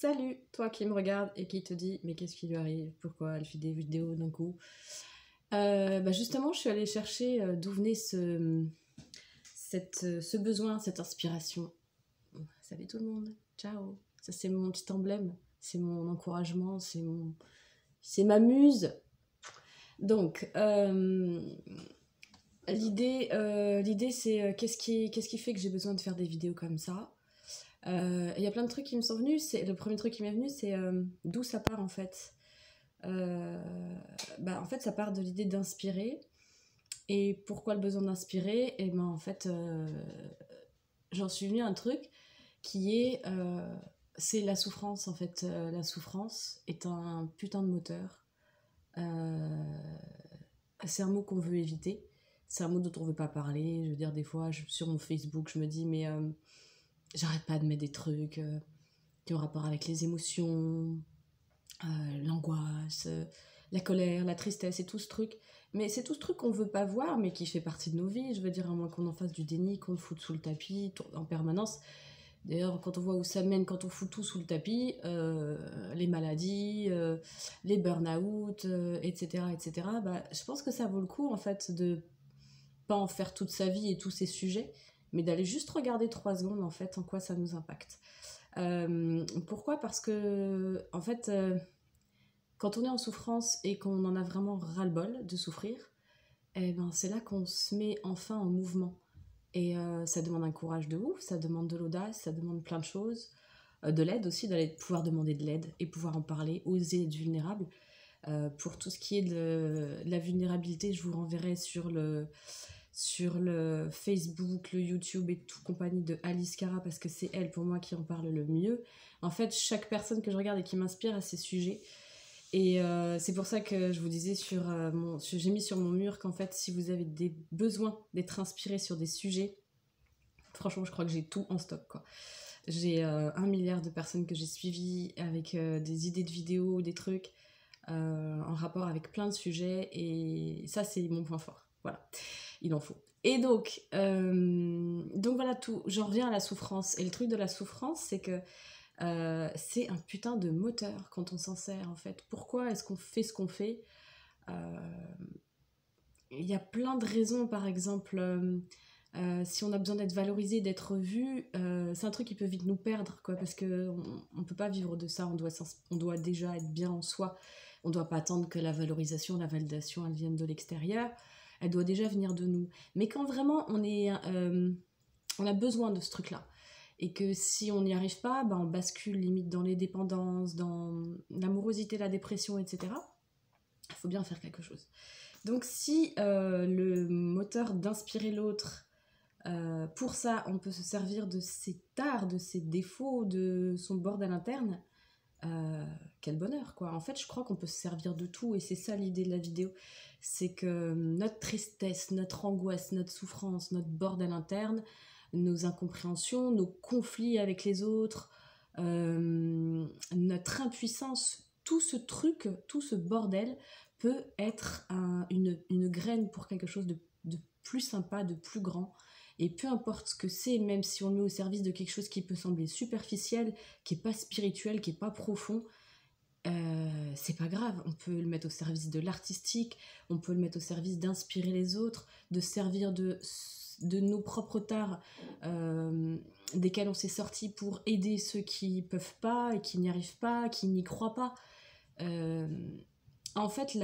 Salut, toi qui me regarde et qui te dit mais qu'est-ce qui lui arrive? Pourquoi elle fait des vidéos d'un coup? Justement, je suis allée chercher d'où venait ce besoin, cette inspiration. Salut tout le monde, ciao. Ça c'est mon petit emblème, c'est mon encouragement, c'est ma muse. Donc, l'idée c'est qu'est-ce qui fait que j'ai besoin de faire des vidéos comme ça? Il y a plein de trucs qui me sont venus. Le premier truc qui m'est venu, c'est d'où ça part en fait. Euh, En fait, ça part de l'idée d'inspirer. Et pourquoi le besoin d'inspirer? Et ben en fait, j'en suis venue à un truc qui est, c'est la souffrance en fait. La souffrance est un putain de moteur. Euh, c'est un mot qu'on veut éviter. C'est un mot dont on veut pas parler. Je veux dire, des fois, sur mon Facebook, je me dis, mais j'arrête pas de mettre des trucs qui ont rapport avec les émotions, l'angoisse, la colère, la tristesse et tout ce truc. Mais c'est tout ce truc qu'on veut pas voir, mais qui fait partie de nos vies. Je veux dire, à moins qu'on en fasse du déni, qu'on le foute sous le tapis en permanence. D'ailleurs, quand on voit où ça mène, quand on fout tout sous le tapis, les maladies, les burn-out, etc., etc., je pense que ça vaut le coup, en fait, de pas en faire toute sa vie et tous ces sujets, mais d'aller juste regarder 3 secondes, en fait, en quoi ça nous impacte. Pourquoi? Parce que, en fait, quand on est en souffrance et qu'on en a vraiment ras-le-bol de souffrir, eh ben, c'est là qu'on se met enfin en mouvement. Et ça demande un courage de ouf, ça demande de l'audace, ça demande plein de choses. De l'aide aussi, d'aller pouvoir demander de l'aide et pouvoir en parler, oser être vulnérable. Pour tout ce qui est de la vulnérabilité, je vous renverrai sur le Facebook, le YouTube et tout compagnie de Alice Cara, parce que c'est elle pour moi qui en parle le mieux. En fait, chaque personne que je regarde et qui m'inspire à ces sujets. Et c'est pour ça que je vous disais j'ai mis sur mon mur qu'en fait, si vous avez des besoins d'être inspiré sur des sujets, franchement, je crois que j'ai tout en stock, quoi. J'ai 1 milliard de personnes que j'ai suivies avec des idées de vidéos, des trucs en rapport avec plein de sujets, et ça, c'est mon point fort. Voilà, il en faut. Et donc voilà, tout. J'en reviens à la souffrance. Et le truc de la souffrance, c'est que c'est un putain de moteur quand on s'en sert, en fait. Pourquoi est-ce qu'on fait ce qu'on fait? Euh, Il y a plein de raisons, par exemple, si on a besoin d'être valorisé, d'être vu, c'est un truc qui peut vite nous perdre, quoi, parce qu'on ne peut pas vivre de ça, on doit déjà être bien en soi, on ne doit pas attendre que la valorisation, la validation, elle vienne de l'extérieur, elle doit déjà venir de nous. Mais quand vraiment on a besoin de ce truc-là, et que si on n'y arrive pas, on bascule limite dans les dépendances, dans l'amorosité, la dépression, etc., il faut bien faire quelque chose. Donc si le moteur d'inspirer l'autre, pour ça, on peut se servir de ses tares, de ses défauts, de son bordel interne, quel bonheur, quoi. En fait, je crois qu'on peut se servir de tout, et c'est ça l'idée de la vidéo. C'est que notre tristesse, notre angoisse, notre souffrance, notre bordel interne, nos incompréhensions, nos conflits avec les autres, notre impuissance, tout ce truc, tout ce bordel peut être une graine pour quelque chose de plus sympa, de plus grand. Et peu importe ce que c'est, même si on le met au service de quelque chose qui peut sembler superficiel, qui n'est pas spirituel, qui n'est pas profond, c'est pas grave. On peut le mettre au service de l'artistique, on peut le mettre au service d'inspirer les autres, de servir de nos propres tares desquels on s'est sorti pour aider ceux qui peuvent pas et qui n'y arrivent pas, qui n'y croient pas. Euh, En fait,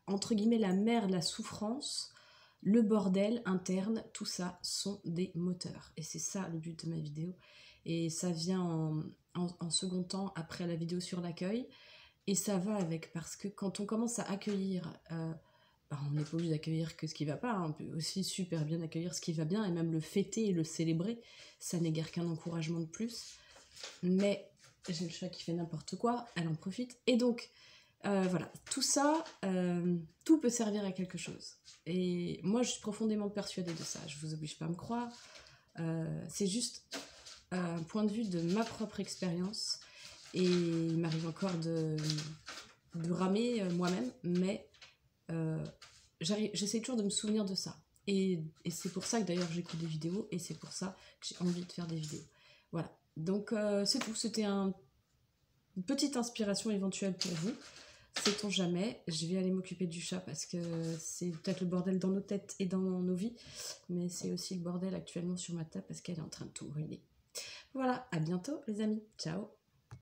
entre guillemets, la mer, la souffrance, le bordel interne, tout ça sont des moteurs. Et c'est ça le but de ma vidéo. Et ça vient en second temps après la vidéo sur l'accueil. Et ça va avec, parce que quand on commence à accueillir, on n'est pas obligé d'accueillir que ce qui va pas, hein. On peut aussi super bien accueillir ce qui va bien et même le fêter et le célébrer. Ça n'est guère qu'un encouragement de plus. Mais j'ai le chat qui fait n'importe quoi, elle en profite. Et donc, voilà, tout ça, tout peut servir à quelque chose. Et moi, je suis profondément persuadée de ça. Je vous oblige pas à me croire. C'est juste un point de vue de ma propre expérience. Et il m'arrive encore de ramer moi-même, mais j'essaie toujours de me souvenir de ça. Et c'est pour ça que d'ailleurs j'écoute des vidéos, et c'est pour ça que j'ai envie de faire des vidéos. Voilà. Donc c'est tout. C'était un une petite inspiration éventuelle pour vous. Sait-on jamais. Je vais aller m'occuper du chat parce que c'est peut-être le bordel dans nos têtes et dans nos vies, mais c'est aussi le bordel actuellement sur ma table parce qu'elle est en train de tout ruiner. Voilà, à bientôt les amis. Ciao.